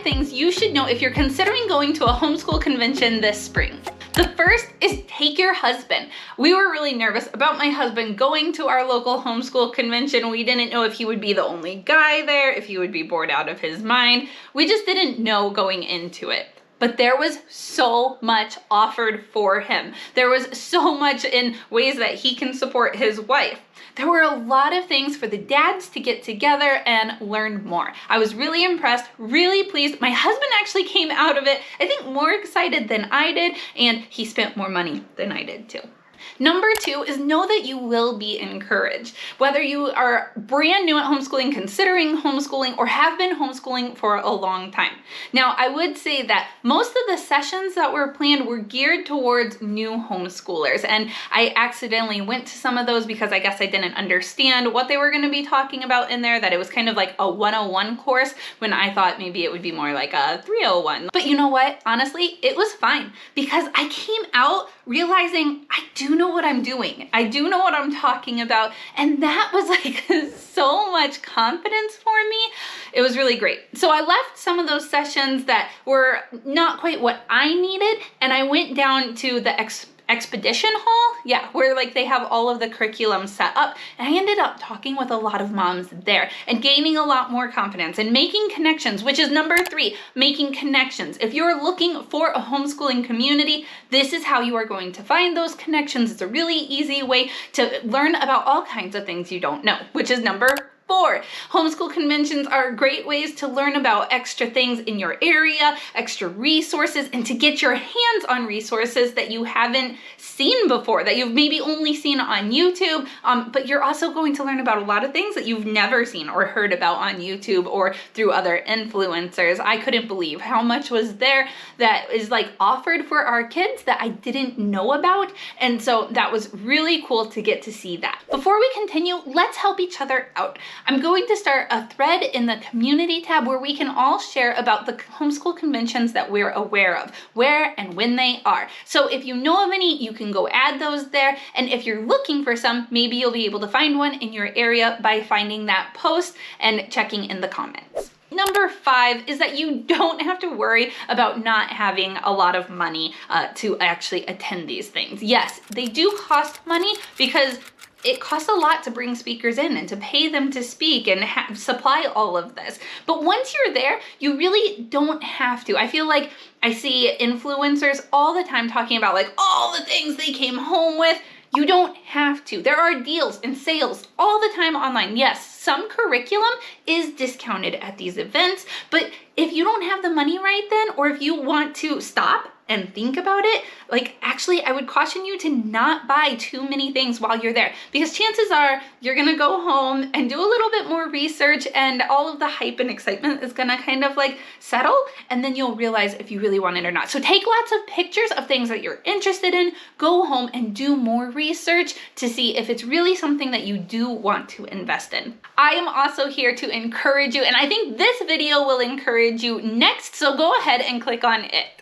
5 things you should know if you're considering going to a homeschool convention this spring. The first is take your husband. We were really nervous about my husband going to our local homeschool convention. We didn't know if he would be the only guy there, if he would be bored out of his mind. We just didn't know going into it. But there was so much offered for him. There was so much in ways that he can support his wife. There were a lot of things for the dads to get together and learn more. I was really impressed, really pleased. My husband actually came out of it, I think, more excited than I did, and he spent more money than I did too. Number 2 is know that you will be encouraged. Whether you are brand new at homeschooling, considering homeschooling, or have been homeschooling for a long time. Now, I would say that most of the sessions that were planned were geared towards new homeschoolers, and I accidentally went to some of those because I guess I didn't understand what they were going to be talking about in there, that it was kind of like a 101 course when I thought maybe it would be more like a 301. But you know what? Honestly, it was fine because I came out realizing I do know what I'm doing. I do know what I'm talking about. And that was like so much confidence for me. It was really great. So I left some of those sessions that were not quite what I needed, and I went down to the expedition hall, where like they have all of the curriculum set up, and I ended up talking with a lot of moms there and gaining a lot more confidence and making connections, which is number 3, making connections. If you're looking for a homeschooling community, this is how you are going to find those connections. It's a really easy way to learn about all kinds of things you don't know, which is number 4. Homeschool conventions are great ways to learn about extra things in your area, extra resources, and to get your hands on resources that you haven't seen before, that you've maybe only seen on YouTube, but you're also going to learn about a lot of things that you've never seen or heard about on YouTube or through other influencers. I couldn't believe how much was there that is like offered for our kids that I didn't know about, and so that was really cool to get to see that. Before we continue, let's help each other out. I'm going to start a thread in the community tab where we can all share about the homeschool conventions that we're aware of, where and when they are. So if you know of any, you can go add those there. And if you're looking for some, maybe you'll be able to find one in your area by finding that post and checking in the comments. Number 5 is that you don't have to worry about not having a lot of money to actually attend these things. Yes, they do cost money because it costs a lot to bring speakers in and to pay them to speak and supply all of this. But once you're there, you really don't have to. I feel like I see influencers all the time talking about like all the things they came home with. You don't have to. There are deals and sales all the time online. Yes, some curriculum is discounted at these events, but if you don't have the money right then, or if you want to stop and think about it, like actually I would caution you to not buy too many things while you're there, because chances are you're gonna go home and do a little bit more research and all of the hype and excitement is gonna kind of like settle, and then you'll realize if you really want it or not. So take lots of pictures of things that you're interested in, go home and do more research to see if it's really something that you do want to invest in. I am also here to encourage you, and I think this video will encourage you next, so go ahead and click on it.